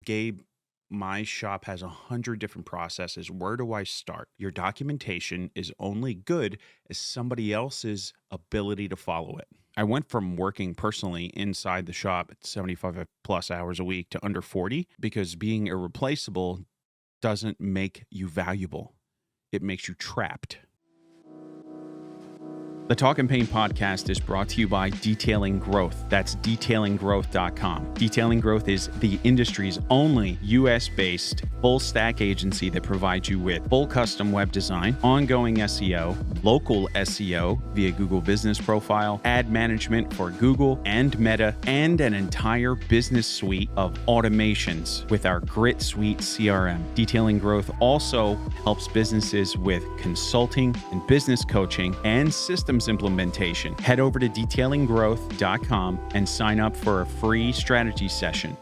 Gabe, my shop has 100 different processes. Where do I start? Your documentation is only good as somebody else's ability to follow it. I went from working personally inside the shop at 75 plus hours a week to under 40 because being irreplaceable doesn't make you valuable. It makes you trapped. The Talkin Paint Podcast is brought to you by Detailing Growth. That's detailinggrowth.com. Detailing Growth is the industry's only US-based full-stack agency that provides you with full custom web design, ongoing SEO, local SEO via Google Business Profile, ad management for Google and Meta, and an entire business suite of automations with our Grit Suite CRM. Detailing Growth also helps businesses with consulting and business coaching and systems implementation. Head over to detailinggrowth.com and sign up for a free strategy session.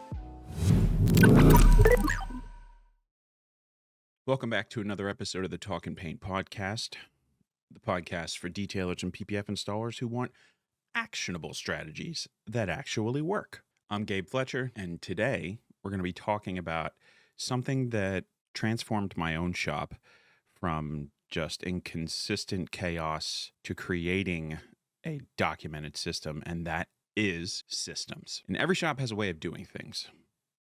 Welcome back to another episode of the Talkin Paint Podcast, the podcast for detailers and PPF installers who want actionable strategies that actually work. I'm Gabe Fletcher, and today we're going to be talking about something that transformed my own shop from just inconsistent chaos to creating a documented system, and that is systems. And every shop has a way of doing things.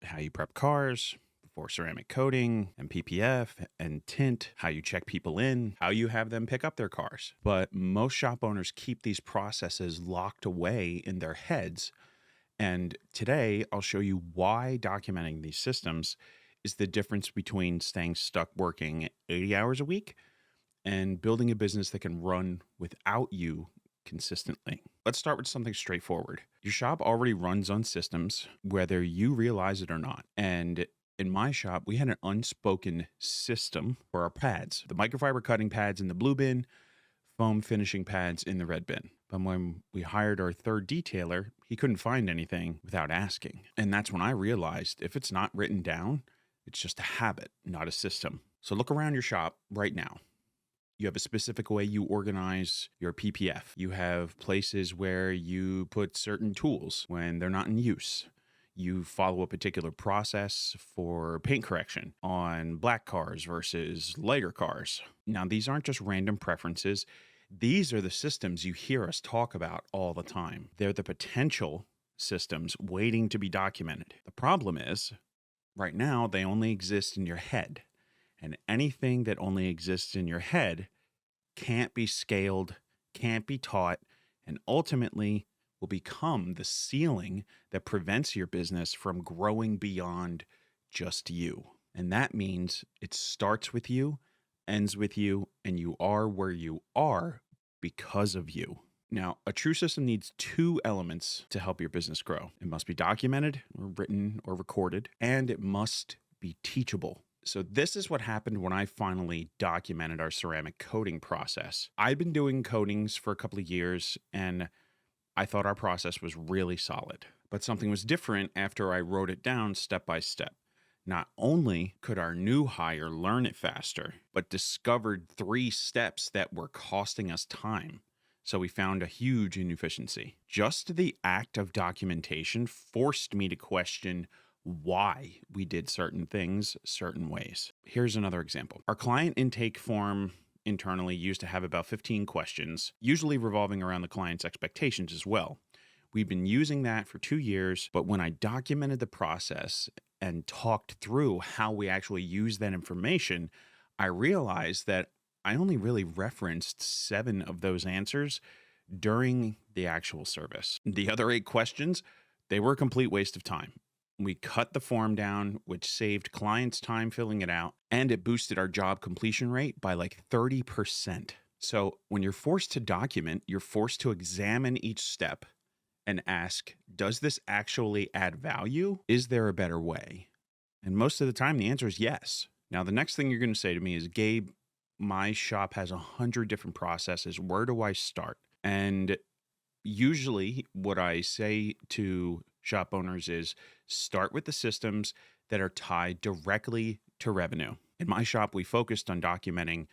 How you prep cars before ceramic coating and PPF and tint, how you check people in, how you have them pick up their cars. But most shop owners keep these processes locked away in their heads. And today I'll show you why documenting these systems is the difference between staying stuck working 80 hours a week and building a business that can run without you consistently. Let's start with something straightforward. Your shop already runs on systems, whether you realize it or not. And in my shop, we had an unspoken system for our pads, the microfiber cutting pads in the blue bin, foam finishing pads in the red bin. But when we hired our third detailer, he couldn't find anything without asking. And that's when I realized if it's not written down, it's just a habit, not a system. So look around your shop right now. You have a specific way you organize your PPF. You have places where you put certain tools when they're not in use. You follow a particular process for paint correction on black cars versus lighter cars. Now, these aren't just random preferences. These are the systems you hear us talk about all the time. They're the potential systems waiting to be documented. The problem is, right now, they only exist in your head. And anything that only exists in your head can't be scaled, can't be taught, and ultimately will become the ceiling that prevents your business from growing beyond just you. And that means it starts with you, ends with you, and you are where you are because of you. Now, a true system needs two elements to help your business grow. It must be documented, or written, or recorded, and it must be teachable. So this is what happened when I finally documented our ceramic coating process. I'd been doing coatings for a couple of years, and I thought our process was really solid. But something was different after I wrote it down step by step. Not only could our new hire learn it faster, but discovered 3 steps that were costing us time. So we found a huge inefficiency. Just the act of documentation forced me to question why we did certain things certain ways. Here's another example. Our client intake form internally used to have about 15 questions, usually revolving around the client's expectations as well. We've been using that for 2 years, but when I documented the process and talked through how we actually use that information, I realized that I only really referenced 7 of those answers during the actual service. The other 8 questions, they were a complete waste of time. We cut the form down, which saved clients time filling it out, and it boosted our job completion rate by like 30%. So when you're forced to document, you're forced to examine each step and ask, does this actually add value? Is there a better way? And most of the time, the answer is yes. Now, the next thing you're going to say to me is, Gabe, my shop has 100 different processes. Where do I start? And usually what I say to shop owners is start with the systems that are tied directly to revenue. In my shop, we focused on documenting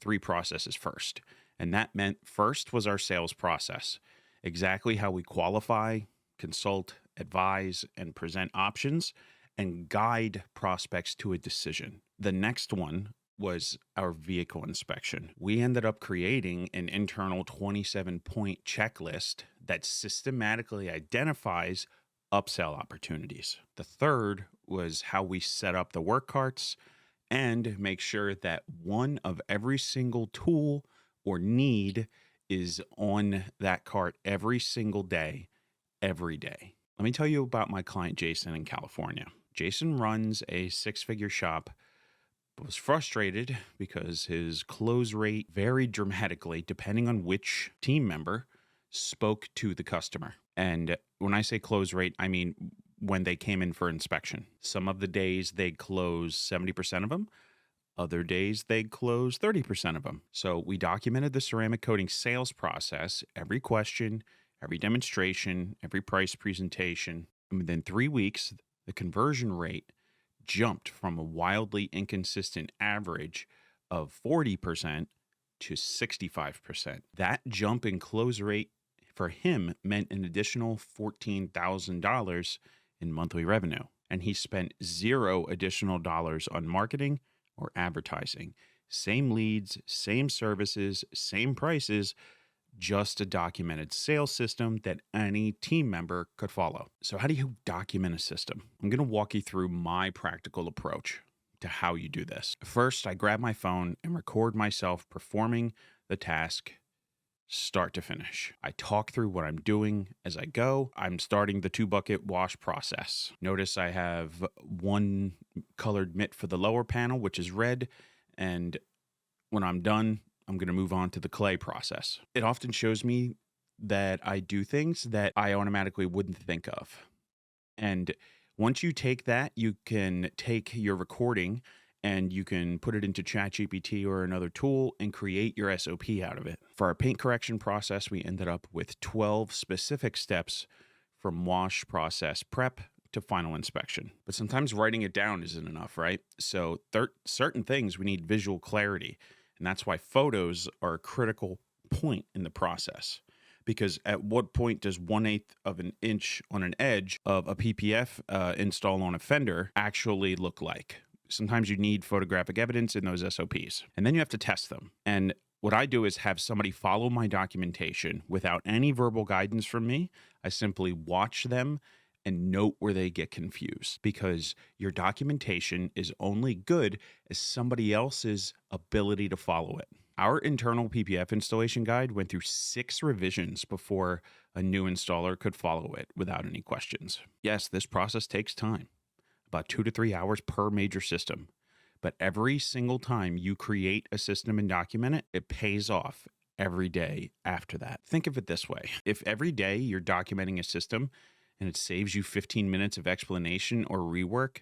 3 processes first. And that meant first was our sales process, exactly how we qualify, consult, advise, and present options. and guide prospects to a decision. The next one was our vehicle inspection. We ended up creating an internal 27-point checklist that systematically identifies upsell opportunities. The third was how we set up the work carts and make sure that one of every single tool or need is on that cart every single day, every day. Let me tell you about my client, Jason, in California. Jason runs a 6-figure shop, but was frustrated because his close rate varied dramatically depending on which team member spoke to the customer. And when I say close rate, I mean when they came in for inspection. Some of the days they'd close 70% of them. Other days they'd close 30% of them. So we documented the ceramic coating sales process, every question, every demonstration, every price presentation. And within 3 weeks, the conversion rate jumped from a wildly inconsistent average of 40% to 65%. That jump in close rate for him meant an additional $14,000 in monthly revenue. And he spent $0 additional dollars on marketing or advertising. Same leads, same services, same prices, just a documented sales system that any team member could follow. So how do you document a system? I'm going to walk you through my practical approach to how you do this. First, I grab my phone and record myself performing the task start to finish. I talk through what I'm doing as I go. I'm starting the 2-bucket wash process. Notice I have one colored mitt for the lower panel, which is red. And when I'm done, I'm going to move on to the clay process. It often shows me that I do things that I automatically wouldn't think of. And once you take that, you can take your recording and you can put it into ChatGPT or another tool and create your SOP out of it. For our paint correction process, we ended up with 12 specific steps from wash process prep to final inspection. But sometimes writing it down isn't enough, right? So certain things we need visual clarity. And that's why photos are a critical point in the process. Because at what point does 1/8 of an inch on an edge of a PPF install on a fender actually look like? Sometimes you need photographic evidence in those SOPs. And then you have to test them. And what I do is have somebody follow my documentation without any verbal guidance from me. I simply watch them and note where they get confused, because your documentation is only good as somebody else's ability to follow it. Our internal PPF installation guide went through 6 revisions before a new installer could follow it without any questions. Yes, this process takes time, about 2 to 3 hours per major system. But every single time you create a system and document it, it pays off every day after that. Think of it this way. If every day you're documenting a system and it saves you 15 minutes of explanation or rework,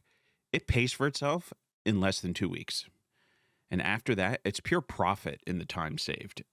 it pays for itself in less than 2 weeks. And after that, it's pure profit in the time saved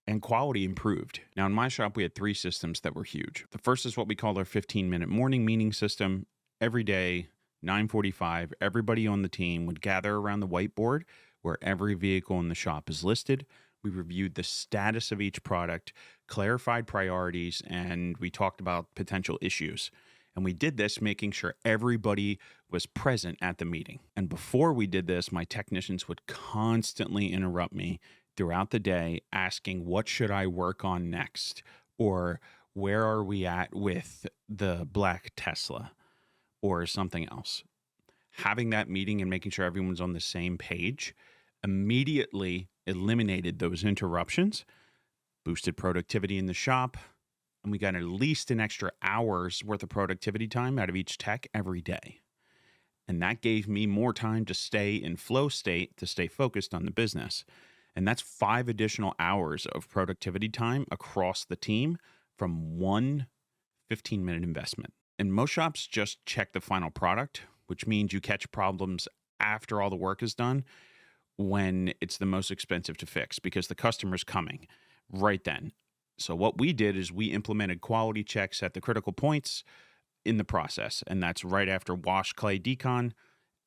and quality improved. Now, in my shop, we had 3 systems that were huge. The first is what we call our 15-minute morning meeting system. Every day, 9:45, everybody on the team would gather around the whiteboard where every vehicle in the shop is listed. We reviewed the status of each product, clarified priorities, and we talked about potential issues. And we did this making sure everybody was present at the meeting. And before we did this, my technicians would constantly interrupt me throughout the day asking, what should I work on next? Or where are we at with the black Tesla? Or something else. Having that meeting and making sure everyone's on the same page immediately eliminated those interruptions, boosted productivity in the shop, and we got at least an extra hour's worth of productivity time out of each tech every day. And that gave me more time to stay in flow state, to stay focused on the business. And that's 5 additional hours of productivity time across the team from one 15-minute investment. And most shops just check the final product, which means you catch problems after all the work is done when it's the most expensive to fix, because the customer's coming right then. So what we did is we implemented quality checks at the critical points in the process. And that's right after wash, clay, decon,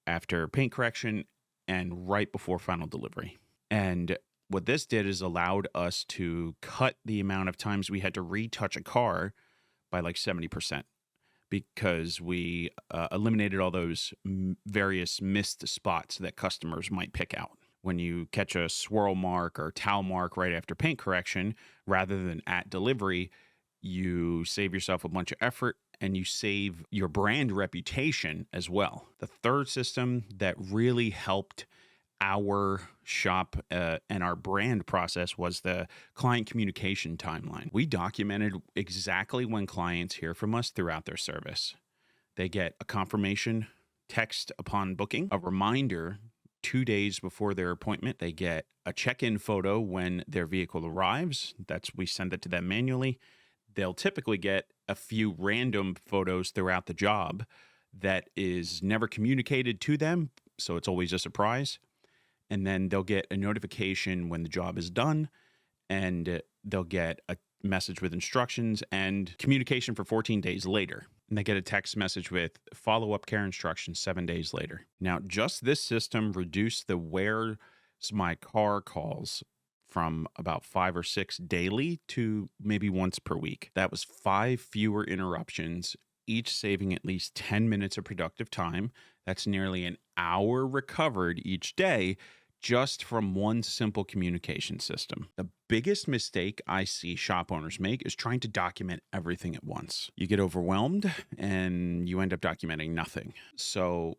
after paint correction, and right before final delivery. And what this did is allowed us to cut the amount of times we had to retouch a car by like 70%. because we eliminated all those various missed spots that customers might pick out. When you catch a swirl mark or towel mark right after paint correction, rather than at delivery, you save yourself a bunch of effort and you save your brand reputation as well. The third system that really helped our shop and our brand process was the client communication timeline. We documented exactly when clients hear from us throughout their service. They get a confirmation text upon booking, a reminder 2 days before their appointment. They get a check-in photo when their vehicle arrives. We send it to them manually. They'll typically get a few random photos throughout the job that is never communicated to them, so it's always a surprise. And then they'll get a notification when the job is done, and they'll get a message with instructions and communication for 14 days later. And they get a text message with follow-up care instructions 7 days later. Now, just this system reduced the where's my car calls from about 5 or 6 daily to maybe once per week. That was 5 fewer interruptions, each saving at least 10 minutes of productive time. That's nearly an hour recovered each day just from one simple communication system. The biggest mistake I see shop owners make is trying to document everything at once. You get overwhelmed and you end up documenting nothing. So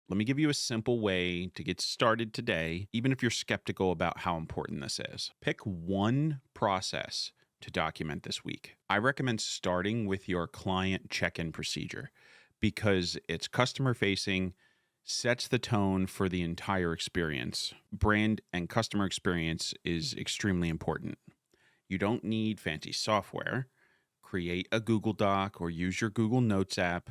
let me give you a simple way to get started today, even if you're skeptical about how important this is. Pick one process to document this week. I recommend starting with your client check-in procedure because it's customer-facing, sets the tone for the entire experience. Brand and customer experience is extremely important. You don't need fancy software. Create a Google Doc or use your Google Notes app,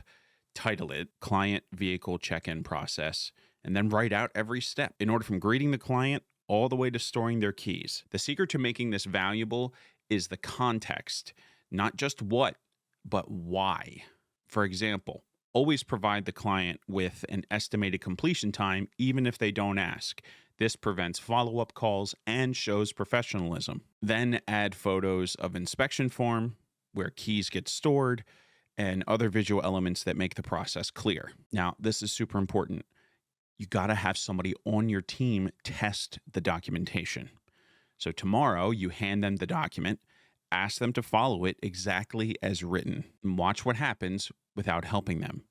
title it Client Vehicle Check-in Process, and then write out every step in order from greeting the client all the way to storing their keys. The secret to making this valuable is the context, not just what, but why. For example, always provide the client with an estimated completion time, even if they don't ask. This prevents follow-up calls and shows professionalism. Then add photos of inspection form, where keys get stored, and other visual elements that make the process clear. Now, this is super important. You got to have somebody on your team test the documentation. So tomorrow, you hand them the document, ask them to follow it exactly as written, and watch what happens without helping them.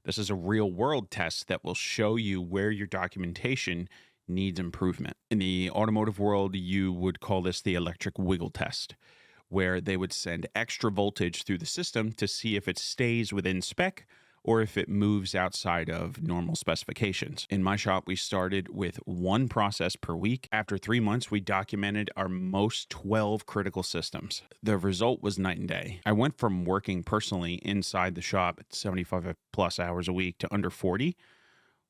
This is a real-world test that will show you where your documentation needs improvement. In the automotive world, you would call this the electric wiggle test, where they would send extra voltage through the system to see if it stays within spec or if it moves outside of normal specifications. In my shop, we started with one process per week. After 3 months, we documented our most 12 critical systems. The result was night and day. I went from working personally inside the shop at 75 plus hours a week to under 40,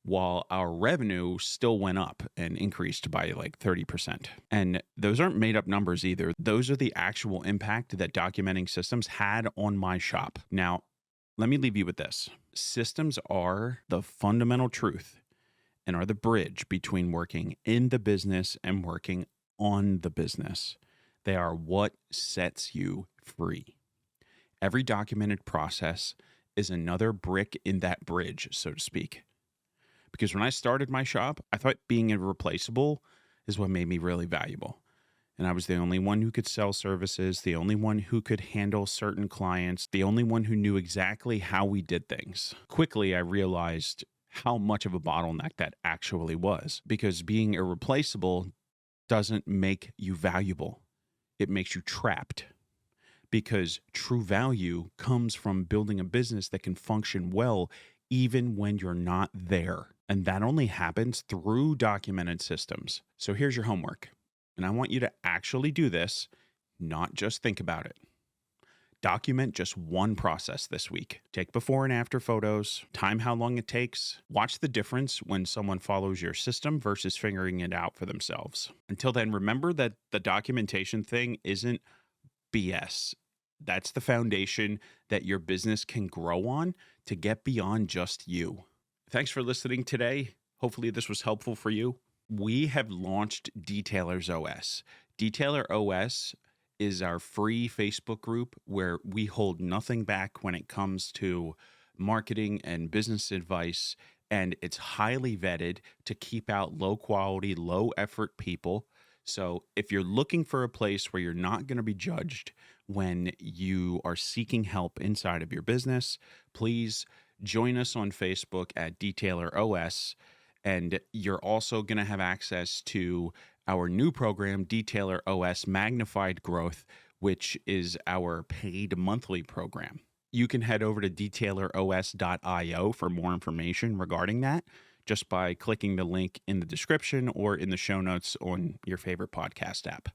while our revenue still went up and increased by like 30%. And those aren't made up numbers either. Those are the actual impact that documenting systems had on my shop. Now, let me leave you with this. Systems are the fundamental truth and are the bridge between working in the business and working on the business. They are what sets you free. Every documented process is another brick in that bridge, so to speak. Because when I started my shop, I thought being irreplaceable is what made me really valuable. And I was the only one who could sell services, the only one who could handle certain clients, the only one who knew exactly how we did things. Quickly, I realized how much of a bottleneck that actually was, because being irreplaceable doesn't make you valuable. It makes you trapped, because true value comes from building a business that can function well even when you're not there. And that only happens through documented systems. So here's your homework. And I want you to actually do this, not just think about it. Document just one process this week. Take before and after photos, time how long it takes. Watch the difference when someone follows your system versus figuring it out for themselves. Until then, remember that the documentation thing isn't BS. That's the foundation that your business can grow on to get beyond just you. Thanks for listening today. Hopefully this was helpful for you. We have launched Detailers OS. Detailer OS is our free Facebook group where we hold nothing back when it comes to marketing and business advice, and it's highly vetted to keep out low quality, low effort people. So if you're looking for a place where you're not going to be judged when you are seeking help inside of your business, please join us on Facebook at Detailer OS. And you're also going to have access to our new program, Detailer OS Magnified Growth, which is our paid monthly program. You can head over to detaileros.io for more information regarding that, just by clicking the link in the description or in the show notes on your favorite podcast app.